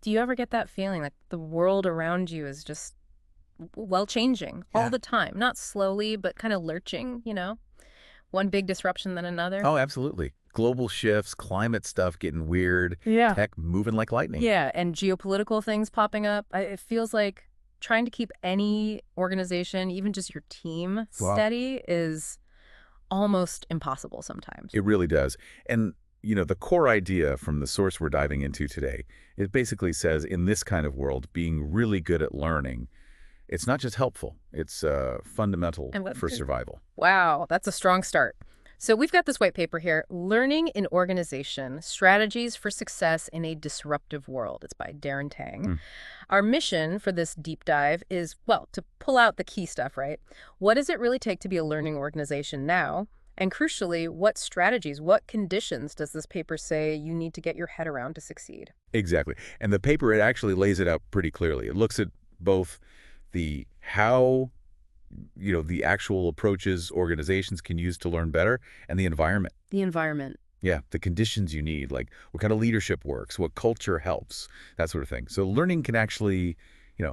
Do you ever get that feeling like the world around you is just, well, changing all Yeah. the time? Not slowly, but kind of lurching, you know? One big disruption than another? Oh, absolutely. Global shifts, climate stuff getting weird, Yeah. tech moving like lightning. Yeah, and geopolitical things popping up. It feels like trying to keep any organization, even just your team, Wow. steady is almost impossible sometimes. It really does. And, the core idea from the source we're diving into today, it basically says in this kind of world, being really good at learning, it's not just helpful, it's fundamental And what? for survival. Wow, that's a strong start. So we've got this white paper here, Learning in Organization, Strategies for Success in a Disruptive World. It's by Darren Tang. Hmm. Our mission for this deep dive is, well, to pull out the key stuff, right? What does it really take to be a learning organization now? And crucially, what strategies, what conditions does this paper say you need to get your head around to succeed? Exactly. And the paper, it actually lays it out pretty clearly. It looks at both the how the actual approaches organizations can use to learn better, and the environment. The environment. Yeah, the conditions you need, like what kind of leadership works, what culture helps, that sort of thing. So learning can actually,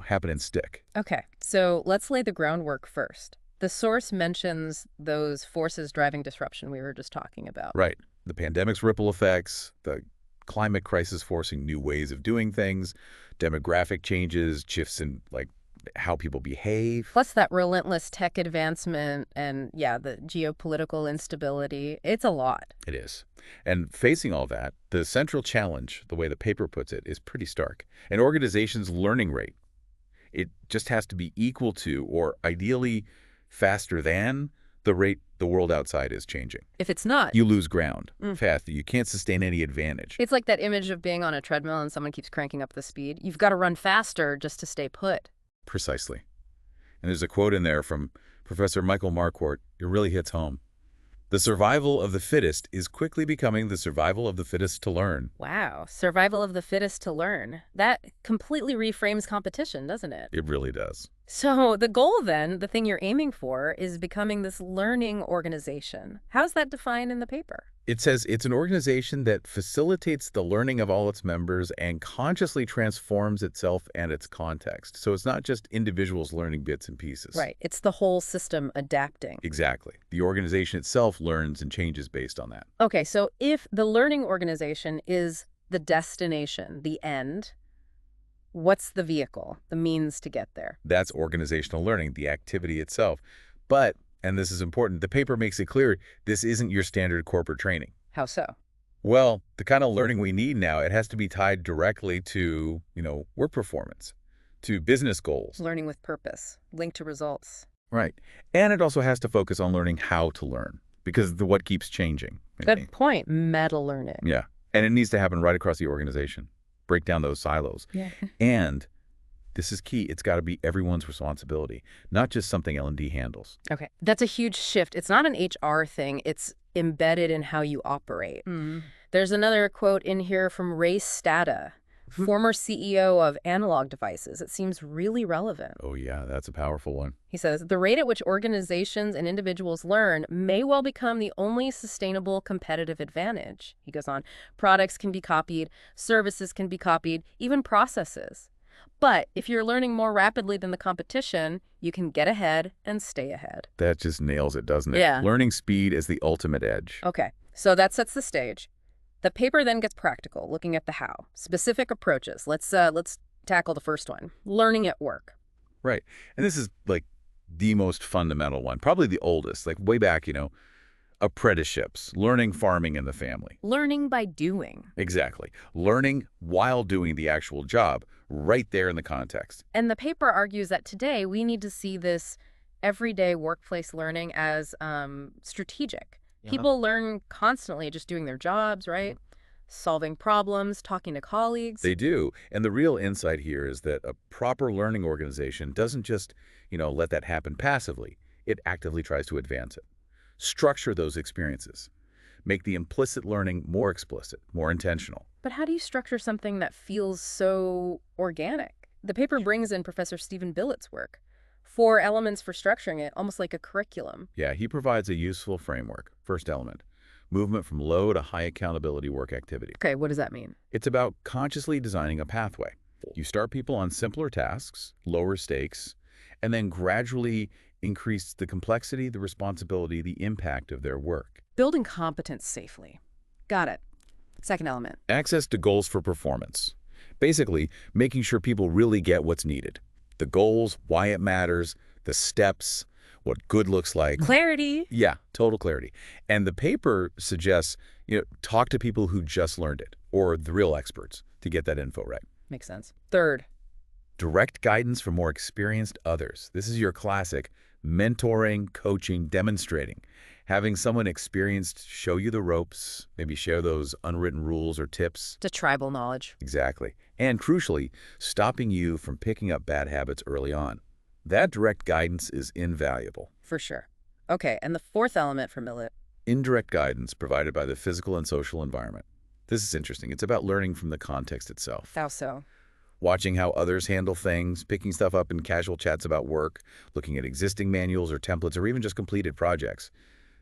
happen and stick. Okay, so let's lay the groundwork first. The source mentions those forces driving disruption we were just talking about. Right. The pandemic's ripple effects, the climate crisis forcing new ways of doing things, demographic changes, shifts in like how people behave. Plus that relentless tech advancement and, yeah, the geopolitical instability. It's a lot. It is. And facing all that, the central challenge, the way the paper puts it, is pretty stark. An organization's learning rate, it just has to be equal to or ideally faster than the rate the world outside is changing. If it's not, You lose ground Mm. fast. You can't sustain any advantage. it's like that image of being on a treadmill and someone keeps cranking up the speed. You've got to run faster just to stay put. Precisely. And there's a quote in there from Professor Michael Marquardt. It really hits home. The survival of the fittest is quickly becoming the survival of the fittest to learn. Wow, survival of the fittest to learn. That completely reframes competition, doesn't it? It really does. So the goal then, the thing you're aiming for, is becoming this learning organization. How's that defined in the paper? It says it's an organization that facilitates the learning of all its members and consciously transforms itself and its context. So it's not just individuals learning bits and pieces. Right, it's the whole system adapting. Exactly. The organization itself learns and changes based on that. Okay, so if the learning organization is the destination, the end, what's the vehicle, the means to get there? That's organizational learning, the activity itself. But, and this is important, the paper makes it clear this isn't your standard corporate training. How so? Well, the kind of learning we need now, it has to be tied directly to, work performance, to business goals. Learning with purpose, linked to results. Right. And it also has to focus on learning how to learn because the what keeps changing. Good point. Meta learning. Yeah. And it needs to happen right across the organization. Break down those silos. Yeah. And this is key. It's got to be everyone's responsibility, not just something L&D handles. Okay. That's a huge shift. It's not an HR thing. It's embedded in how you operate. There's another quote in here from Ray Stata, former CEO of Analog Devices. It seems really relevant. Oh, yeah, that's a powerful one. He says, the rate at which organizations and individuals learn may well become the only sustainable competitive advantage. He goes on, products can be copied, services can be copied, even processes. But if you're learning more rapidly than the competition, you can get ahead and stay ahead. That just nails it, doesn't it? Yeah. Learning speed is the ultimate edge. Okay, so that sets the stage. The paper then gets practical, looking at the how. Specific approaches. Let's tackle the first one. Learning at work. Right. And this is like the most fundamental one, probably the oldest, like way back, apprenticeships, learning farming in the family. Learning by doing. Exactly. Learning while doing the actual job, right there in the context. And the paper argues that today we need to see this everyday workplace learning as strategic. Yeah. People learn constantly just doing their jobs, right? Solving problems, talking to colleagues. They do. And the real insight here is that a proper learning organization doesn't just, let that happen passively. It actively tries to advance it. Structure those experiences. Make the implicit learning more explicit, more intentional. But how do you structure something that feels so organic? The paper brings in Professor Stephen Billett's work. 4 elements for structuring it, almost like a curriculum. Yeah, he provides a useful framework. First element, movement from low to high accountability work activity. Okay, what does that mean? It's about consciously designing a pathway. You start people on simpler tasks, lower stakes, and then gradually increase the complexity, the responsibility, the impact of their work. Building competence safely. Got it. Second element. Access to goals for performance. Basically, making sure people really get what's needed. The goals, why it matters, the steps, what good looks like. Clarity. Yeah, total clarity. And the paper suggests, talk to people who just learned it, or the real experts, to get that info right. Makes sense. Third. Direct guidance from more experienced others. This is your classic mentoring, coaching, demonstrating. Having someone experienced show you the ropes, maybe share those unwritten rules or tips. To tribal knowledge. Exactly. And crucially, stopping you from picking up bad habits early on. That direct guidance is invaluable. For sure. Okay, and the fourth element for Millet. Indirect guidance provided by the physical and social environment. This is interesting. It's about learning from the context itself. How so? Watching how others handle things, picking stuff up in casual chats about work, looking at existing manuals or templates, or even just completed projects.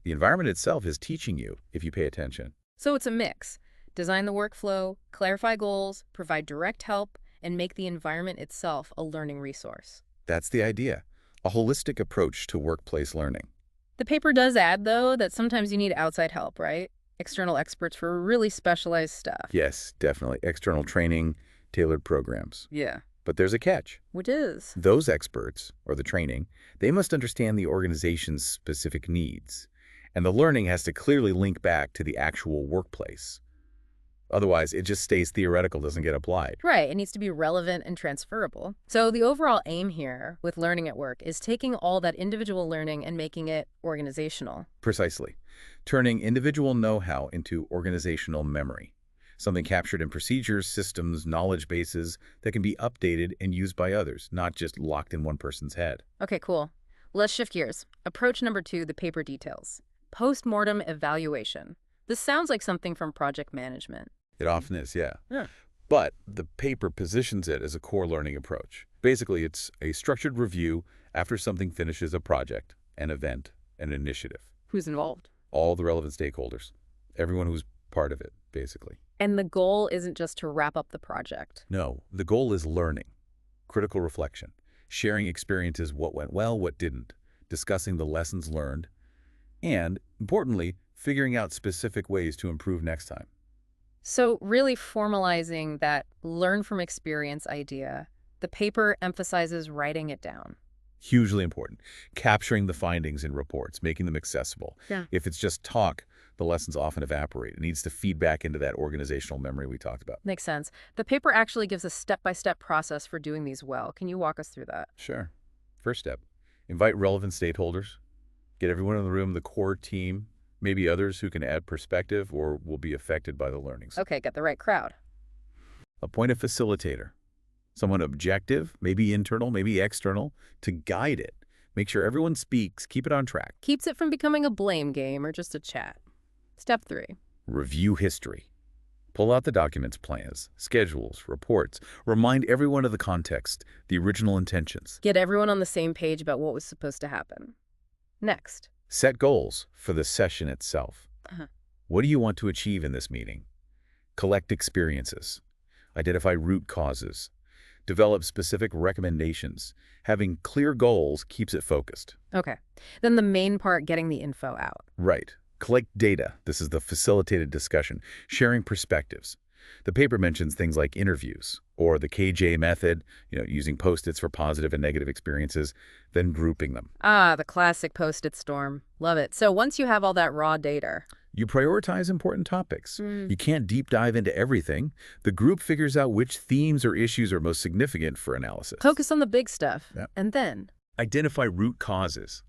The environment itself is teaching you if you pay attention. So it's a mix. Design the workflow, clarify goals, provide direct help, and make the environment itself a learning resource. That's the idea. A holistic approach to workplace learning. The paper does add, though, that sometimes you need outside help, right? External experts for really specialized stuff. Yes, definitely. External training, tailored programs. Yeah. But there's a catch. Which is? Those experts, or the training, they must understand the organization's specific needs. And the learning has to clearly link back to the actual workplace. Otherwise, it just stays theoretical, doesn't get applied. Right, it needs to be relevant and transferable. So the overall aim here with learning at work is taking all that individual learning and making it organizational. Precisely. Turning individual know-how into organizational memory. Something captured in procedures, systems, knowledge bases that can be updated and used by others, not just locked in one person's head. Okay, cool. Let's shift gears. Approach number 2, the paper details. Post-mortem evaluation. This sounds like something from project management. It often is, yeah. Yeah. But the paper positions it as a core learning approach. Basically, it's a structured review after something finishes a project, an event, an initiative. Who's involved? All the relevant stakeholders. Everyone who's part of it, basically. And the goal isn't just to wrap up the project. No, the goal is learning, critical reflection, sharing experiences, what went well, what didn't, discussing the lessons learned, and, importantly, figuring out specific ways to improve next time. So really formalizing that learn from experience idea, the paper emphasizes writing it down. Hugely important. Capturing the findings in reports, making them accessible. Yeah. If it's just talk, the lessons often evaporate. It needs to feed back into that organizational memory we talked about. Makes sense. The paper actually gives a step-by-step process for doing these well. Can you walk us through that? Sure. First step, invite relevant stakeholders. Get everyone in the room, the core team, maybe others who can add perspective or will be affected by the learnings. Okay, get the right crowd. Appoint a facilitator, someone objective, maybe internal, maybe external, to guide it. Make sure everyone speaks, keep it on track. Keeps it from becoming a blame game or just a chat. Step 3. Review history. Pull out the documents, plans, schedules, reports. Remind everyone of the context, the original intentions. Get everyone on the same page about what was supposed to happen. Next. Set goals for the session itself. What do you want to achieve in this meeting? Collect experiences. Identify root causes. Develop specific recommendations. Having clear goals keeps it focused. Okay. Then the main part, getting the info out. Right. Collect data. This is the facilitated discussion. Sharing perspectives. The paper mentions things like interviews or the KJ method, using Post-its for positive and negative experiences, then grouping them. Ah, the classic Post-it storm. Love it. So once you have all that raw data, You prioritize important topics. You can't deep dive into everything. The group figures out which themes or issues are most significant for analysis. focus on the big stuff. Yep. And then, Identify root causes.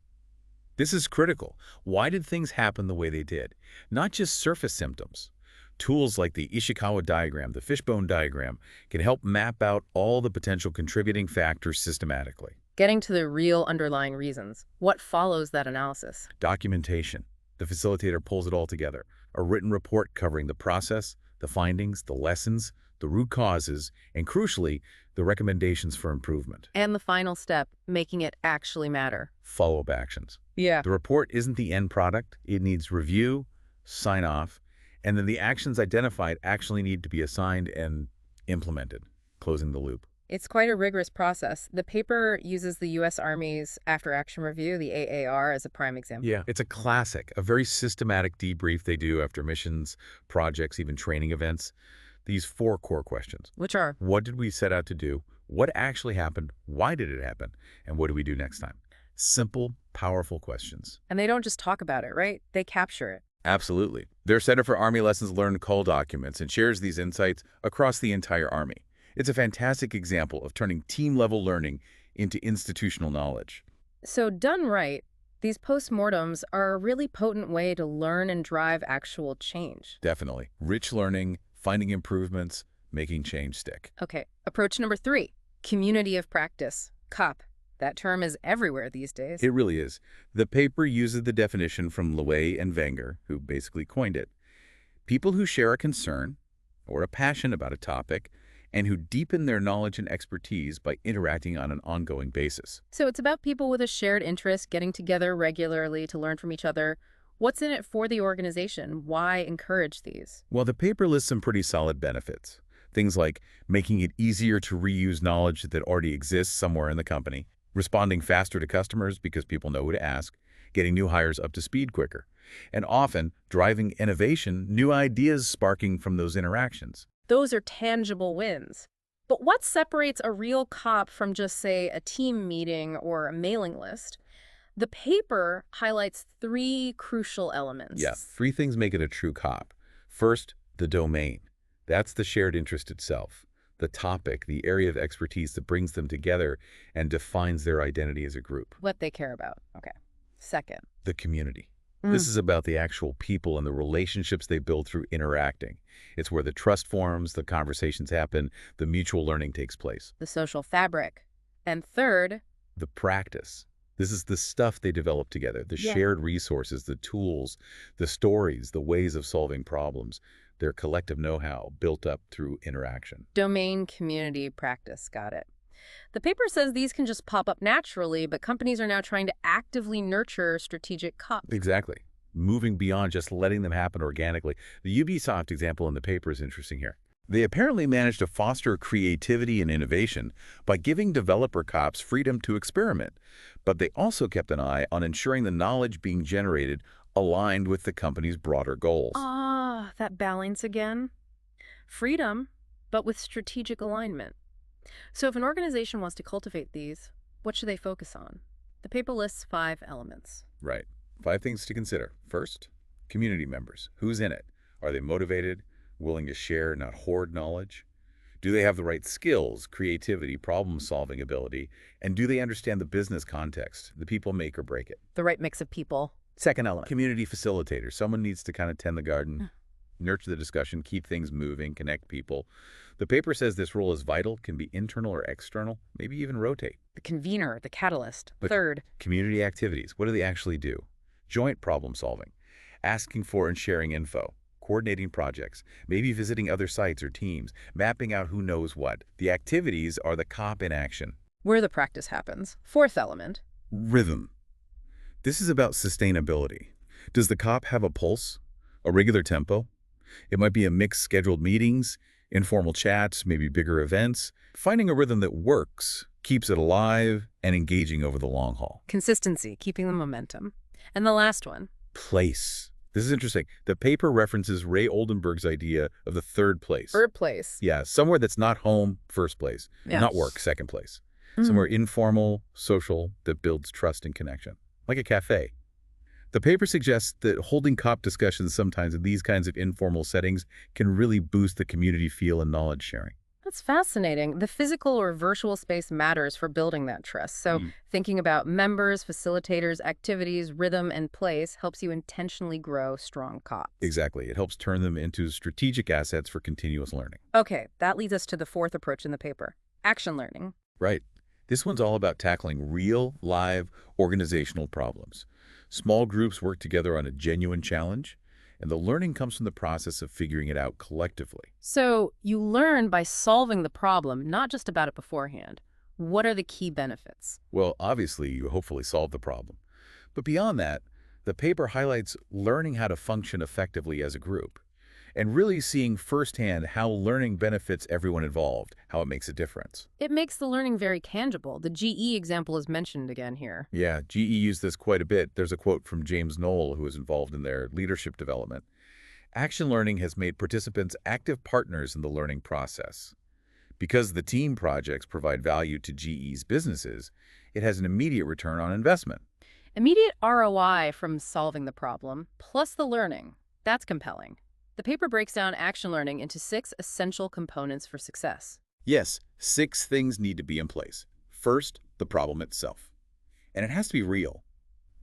This is critical. Why did things happen the way they did? Not just surface symptoms. Tools like the Ishikawa diagram, the fishbone diagram, can help map out all the potential contributing factors systematically. getting to the real underlying reasons. What follows that analysis? Documentation. The facilitator pulls it all together. A written report covering the process, the findings, the lessons, the root causes, and crucially, the recommendations for improvement. And the final step, making it actually matter. Follow-up actions. Yeah. The report isn't the end product. It needs review, sign off, and then the actions identified actually need to be assigned and implemented, closing the loop. It's quite a rigorous process. The paper uses the U.S. Army's After Action Review, the AAR, as a prime example. Yeah. It's a classic, a very systematic debrief they do after missions, projects, even training events. These four core questions. Which are? What did we set out to do? What actually happened? Why did it happen? And what do we do next time? Simple, powerful questions. And they don't just talk about it, right? They capture it. Absolutely. Their Center for Army Lessons Learned call documents and shares these insights across the entire Army. It's a fantastic example of turning team-level learning into institutional knowledge. So done right, these postmortems are a really potent way to learn and drive actual change. Definitely. Rich learning, finding improvements, making change stick. Okay, approach number 3, community of practice, COP. That term is everywhere these days. It really is. The paper uses the definition from Loewe and Wenger, who basically coined it. People who share a concern or a passion about a topic and who deepen their knowledge and expertise by interacting on an ongoing basis. So it's about people with a shared interest getting together regularly to learn from each other. What's in it for the organization? Why encourage these? Well, the paper lists some pretty solid benefits. Things like making it easier to reuse knowledge that already exists somewhere in the company, responding faster to customers because people know who to ask, getting new hires up to speed quicker, and often driving innovation, new ideas sparking from those interactions. Those are tangible wins. But what separates a real COP from just, say, a team meeting or a mailing list? The paper highlights 3 crucial elements. Yeah, 3 things make it a true COP. First, the domain. That's the shared interest itself. The topic, the area of expertise that brings them together and defines their identity as a group. What they care about. Okay. Second. The community. This is about the actual people and the relationships they build through interacting. It's where the trust forms, the conversations happen, the mutual learning takes place. The social fabric. And third, The practice. This is the stuff they develop together, the shared resources, the tools, the stories, the ways of solving problems, their collective know-how built up through interaction. domain, community, practice. Got it. The paper says these can just pop up naturally, but companies are now trying to actively nurture strategic COPs. Exactly. Moving beyond just letting them happen organically. The Ubisoft example in the paper is interesting here. They apparently managed to foster creativity and innovation by giving developer COPs freedom to experiment, but they also kept an eye on ensuring the knowledge being generated aligned with the company's broader goals. Ah, that balance again. Freedom, but with strategic alignment. So if an organization wants to cultivate these, what should they focus on? The paper lists 5 elements. Right. 5 things to consider. First, community members. Who's in it? Are they motivated, willing to share, not hoard knowledge? Do they have the right skills, creativity, problem-solving ability? And do they understand the business context? The people make or break it. The right mix of people. Second element, community facilitator. Someone needs to kind of tend the garden, nurture the discussion, keep things moving, connect people. The paper says this role is vital, can be internal or external, maybe even rotate. The convener, the catalyst. But Third, community activities, what do they actually do? Joint problem solving, asking for and sharing info, coordinating projects, maybe visiting other sites or teams, mapping out who knows what. The activities are the COP in action. where the practice happens. Fourth element, Rhythm. This is about sustainability. Does the COP have a pulse? A regular tempo? It might be a mix scheduled meetings, informal chats, maybe bigger events. Finding a rhythm that works, keeps it alive, and engaging over the long haul. consistency, keeping the momentum. And the last one, Place. This is interesting. The paper references Ray Oldenburg's idea of the third place. third place. Yeah, somewhere that's not home, first place. Yeah. Not work, second place. Somewhere informal, social, that builds trust and connection. Like a cafe. The paper suggests that holding COP discussions sometimes in these kinds of informal settings can really boost the community feel and knowledge sharing. That's fascinating. The physical or virtual space matters for building that trust. So thinking about members, facilitators, activities, rhythm, and place helps you intentionally grow strong COPs. Exactly. It helps turn them into strategic assets for continuous learning. Okay, that leads us to the 4th approach in the paper, action learning. Right. This one's all about tackling real, live, organizational problems. Small groups work together on a genuine challenge, and the learning comes from the process of figuring it out collectively. So you learn by solving the problem, not just about it beforehand. What are the key benefits? Well, obviously, you hopefully solve the problem. But beyond that, The paper highlights learning how to function effectively as a group and really seeing firsthand how learning benefits everyone involved, how it makes a difference. It makes the learning very tangible. The GE example is mentioned again here. Yeah, GE used this quite a bit. There's a quote from James Knoll, who was involved in their leadership development. Action learning has made participants active partners in the learning process. Because the team projects provide value to GE's businesses, it has an immediate return on investment. Immediate ROI from solving the problem, plus the learning. That's compelling. The paper breaks down action learning into 6 essential components for success. Yes, 6 things need to be in place. First, the problem itself. And it has to be real,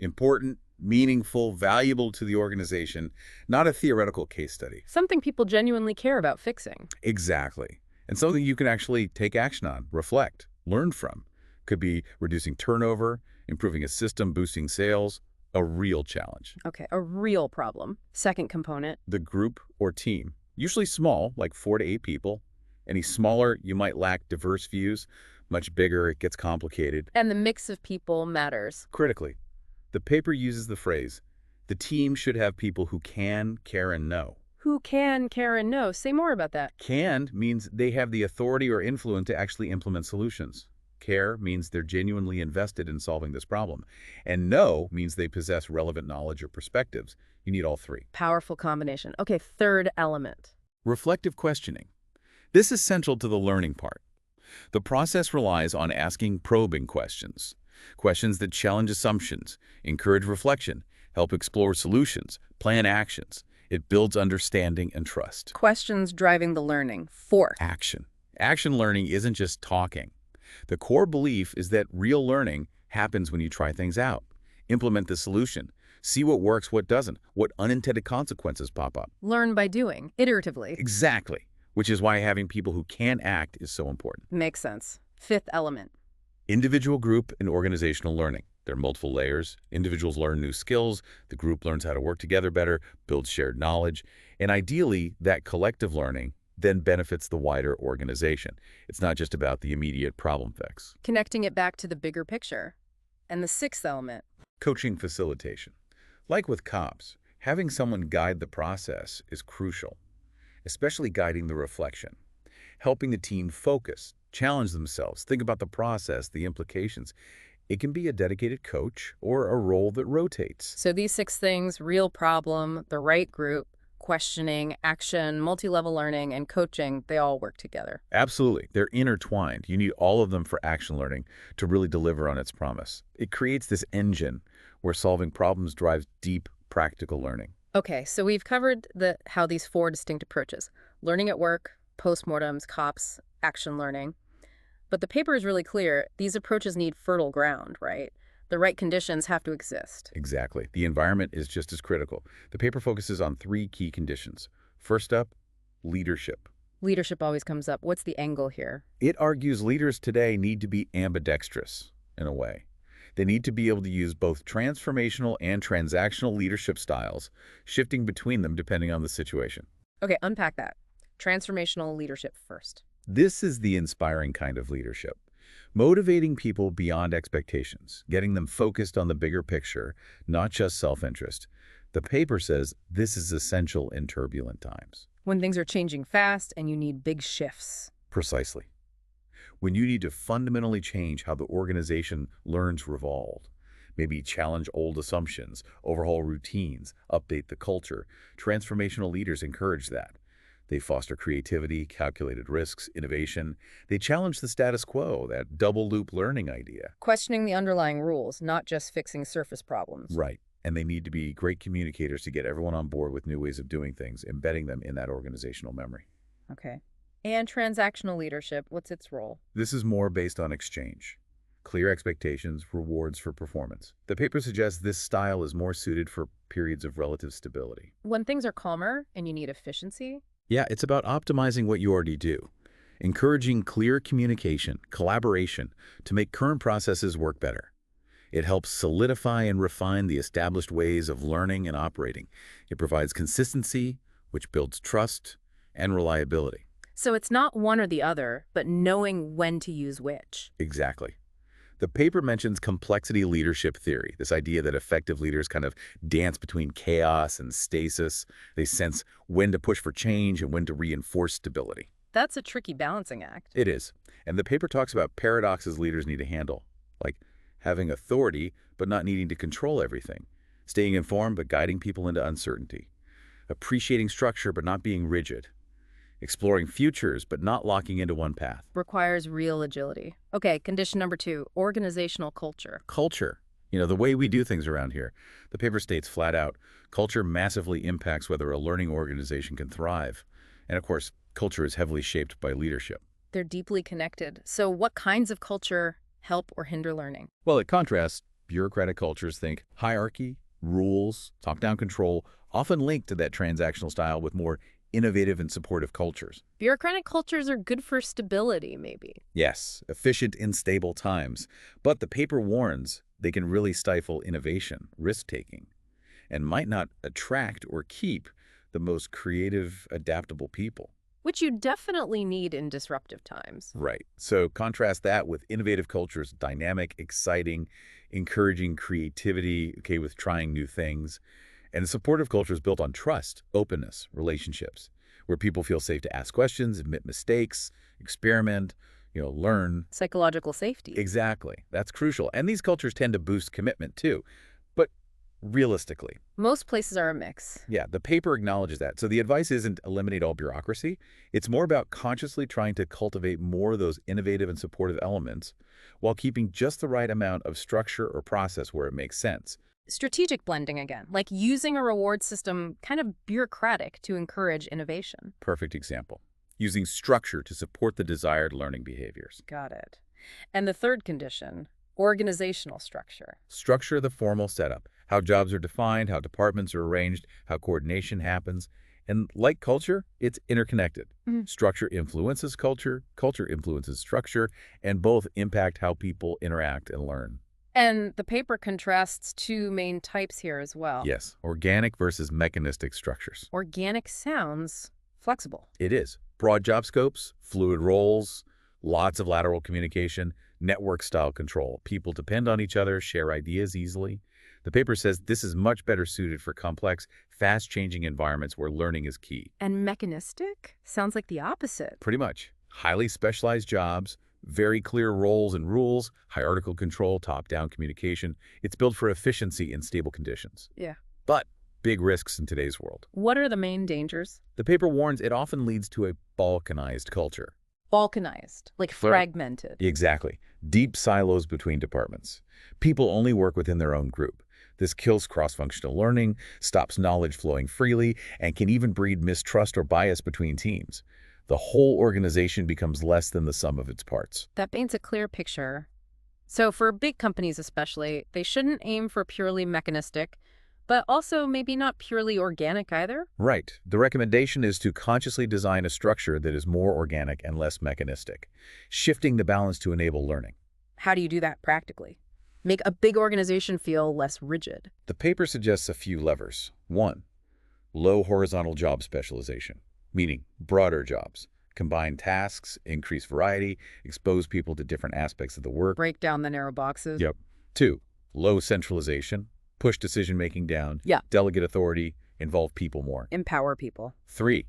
important, meaningful, valuable to the organization, not a theoretical case study. Something people genuinely care about fixing. Exactly. And something you can actually take action on, reflect, learn from. Could be reducing turnover, improving a system, boosting sales, a real challenge. Okay, a real problem. Second component. The group or team, usually small, like 4 to 8 people. Any smaller, you might lack diverse views. Much bigger, it gets complicated. And the mix of people matters. Critically, the paper uses the phrase, the team should have people who can, care, and know. Who can, care, and know? Say more about that. Can means they have the authority or influence to actually implement solutions. Care means they're genuinely invested in solving this problem. And know means they possess relevant knowledge or perspectives. You need all 3. Powerful combination. Okay, third element. Reflective questioning. This is central to the learning part. The process relies on asking probing questions. Questions that challenge assumptions, encourage reflection, help explore solutions, plan actions. It builds understanding and trust. Questions driving the learning. Fourth. Action. Action learning isn't just talking. The core belief is that real learning happens when you try things out, implement the solution, see what works, what doesn't, what unintended consequences pop up. Learn by doing, iteratively. Exactly, which is why having people who can act is so important. Makes sense. Fifth element. Individual, group, and organizational learning. There are multiple layers. Individuals learn new skills, the group learns how to work together better, builds shared knowledge, and ideally, that collective learning then benefits the wider organization. It's not just about the immediate problem fix. Connecting it back to the bigger picture. And the sixth element. Coaching facilitation. Like with cops, having someone guide the process is crucial, especially guiding the reflection, helping the team focus, challenge themselves, think about the process, the implications. It can be a dedicated coach or a role that rotates. So these 6 things, real problem, the right group, questioning, action, multi-level learning, and coaching, they all work together. Absolutely. They're intertwined. You need all of them for action learning to really deliver on its promise. It creates this engine where solving problems drives deep, practical learning. Okay, so we've covered how these 4 distinct approaches, learning at work, postmortems, COPS, action learning. But the paper is really clear. These approaches need fertile ground, right? The right conditions have to exist. Exactly. The environment is just as critical. The paper focuses on 3 key conditions. First up, leadership. Leadership always comes up. What's the angle here? It argues leaders today need to be ambidextrous, in a way. They need to be able to use both transformational and transactional leadership styles, shifting between them depending on the situation. Okay, unpack that. Transformational leadership first. This is the inspiring kind of leadership. Motivating people beyond expectations, getting them focused on the bigger picture, not just self-interest. The paper says this is essential in turbulent times. When things are changing fast and you need big shifts. Precisely. When you need to fundamentally change how the organization learns revolve. Maybe challenge old assumptions, overhaul routines, update the culture. Transformational leaders encourage that. They foster creativity, calculated risks, innovation. They challenge the status quo, that double-loop learning idea. Questioning the underlying rules, not just fixing surface problems. Right. And they need to be great communicators to get everyone on board with new ways of doing things, embedding them in that organizational memory. Okay. And transactional leadership, what's its role? This is more based on exchange. Clear expectations, rewards for performance. The paper suggests this style is more suited for periods of relative stability. When things are calmer and you need efficiency? Yeah, it's about optimizing what you already do, encouraging clear communication, collaboration to make current processes work better. It helps solidify and refine the established ways of learning and operating. It provides consistency, which builds trust and reliability. So it's not one or the other, but knowing when to use which. Exactly. The paper mentions complexity leadership theory, this idea that effective leaders kind of dance between chaos and stasis. They sense when to push for change and when to reinforce stability. That's a tricky balancing act. It is. And the paper talks about paradoxes leaders need to handle, like having authority but not needing to control everything, staying informed but guiding people into uncertainty, appreciating structure but not being rigid, exploring futures but not locking into one path. Requires real agility. Okay, condition number 2, organizational culture. Culture, the way we do things around here. The paper states flat out, culture massively impacts whether a learning organization can thrive. And of course, culture is heavily shaped by leadership. They're deeply connected. So what kinds of culture help or hinder learning? Well, it contrasts, bureaucratic cultures think hierarchy, rules, top-down control, often linked to that transactional style with more innovative and supportive cultures. Bureaucratic cultures are good for stability, maybe. Yes, efficient in stable times. But the paper warns they can really stifle innovation, risk-taking, and might not attract or keep the most creative, adaptable people. Which you definitely need in disruptive times. Right. So contrast that with innovative cultures, dynamic, exciting, encouraging creativity, okay, with trying new things. And supportive cultures built on trust, openness, relationships, where people feel safe to ask questions, admit mistakes, experiment, learn. Psychological safety. Exactly. That's crucial. And these cultures tend to boost commitment too. But realistically, Most places are a mix. yeah, the paper acknowledges that. So the advice isn't eliminate all bureaucracy. It's more about consciously trying to cultivate more of those innovative and supportive elements while keeping just the right amount of structure or process where it makes sense. Strategic blending again, like using a reward system kind of bureaucratic to encourage innovation. Perfect example. Using structure to support the desired learning behaviors. Got it. And the third condition, organizational structure. Structure the formal setup, how jobs are defined, how departments are arranged, how coordination happens. And like culture, it's interconnected. Structure influences culture, culture influences structure, and both impact how people interact and learn. And the paper contrasts two main types here as well. Yes, organic versus mechanistic structures. Organic sounds flexible. It is. Broad job scopes, fluid roles, lots of lateral communication, network-style control. People depend on each other, share ideas easily. The paper says this is much better suited for complex, fast-changing environments where learning is key. And mechanistic sounds like the opposite. Pretty much. Highly specialized jobs, very clear roles and rules, hierarchical control, top-down communication. It's built for efficiency in stable conditions. Yeah. But big risks in today's world. What are the main dangers? The paper warns it often leads to a balkanized culture. Balkanized, like fragmented. Exactly. Deep silos between departments. People only work within their own group. This kills cross-functional learning, stops knowledge flowing freely, and can even breed mistrust or bias between teams. The whole organization becomes less than the sum of its parts. That paints a clear picture. So for big companies especially, they shouldn't aim for purely mechanistic, but also maybe not purely organic either? Right. The recommendation is to consciously design a structure that is more organic and less mechanistic, shifting the balance to enable learning. How do you do that practically? Make a big organization feel less rigid. The paper suggests a few levers. 1. Low horizontal job specialization, meaning broader jobs. Combine tasks, increase variety, expose people to different aspects of the work. Break down the narrow boxes. Yep. 2. Low centralization, push decision-making down. Yeah. Delegate authority, involve people more. Empower people. 3.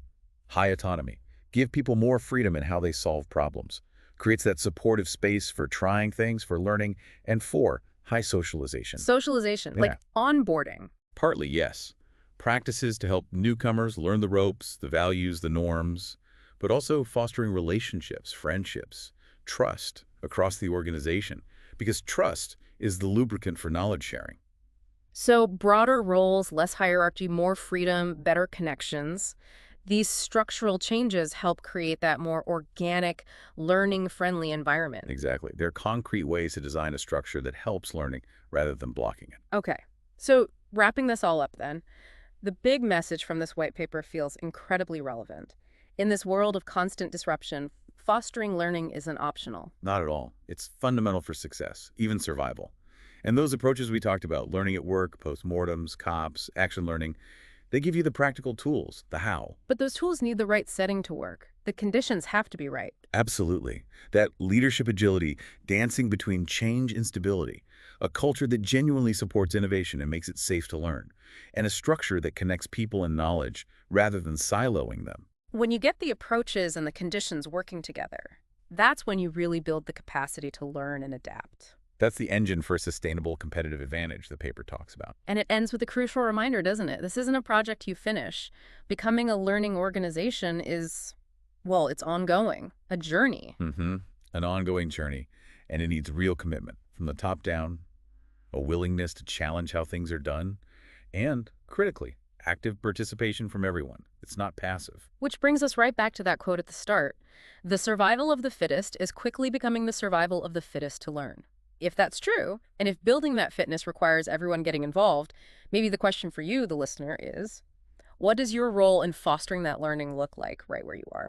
High autonomy, give people more freedom in how they solve problems. Creates that supportive space for trying things, for learning. And 4. High socialization. Socialization, like onboarding. Partly, yes. Practices to help newcomers learn the ropes, the values, the norms, but also fostering relationships, friendships, trust across the organization, because trust is the lubricant for knowledge sharing. So broader roles, less hierarchy, more freedom, better connections. These structural changes help create that more organic, learning-friendly environment. Exactly. They're concrete ways to design a structure that helps learning rather than blocking it. Okay, so wrapping this all up then, the big message from this white paper feels incredibly relevant. In this world of constant disruption, fostering learning isn't optional. Not at all. It's fundamental for success, even survival. And those approaches we talked about, learning at work, postmortems, COPs, action learning, They give you the practical tools, the how. But those tools need the right setting to work. The conditions have to be right. Absolutely. That leadership agility, dancing between change and stability, a culture that genuinely supports innovation and makes it safe to learn, and a structure that connects people and knowledge rather than siloing them. When you get the approaches and the conditions working together, that's when you really build the capacity to learn and adapt. That's the engine for a sustainable competitive advantage the paper talks about. And it ends with a crucial reminder, doesn't it? This isn't a project you finish. Becoming a learning organization is, well, it's ongoing, a journey. An ongoing journey, and it needs real commitment from the top down, a willingness to challenge how things are done, and, critically, active participation from everyone. It's not passive. Which brings us right back to that quote at the start. The survival of the fittest is quickly becoming the survival of the fittest to learn. If that's true, and if building that fitness requires everyone getting involved, maybe the question for you, the listener, is, what does your role in fostering that learning look like right where you are?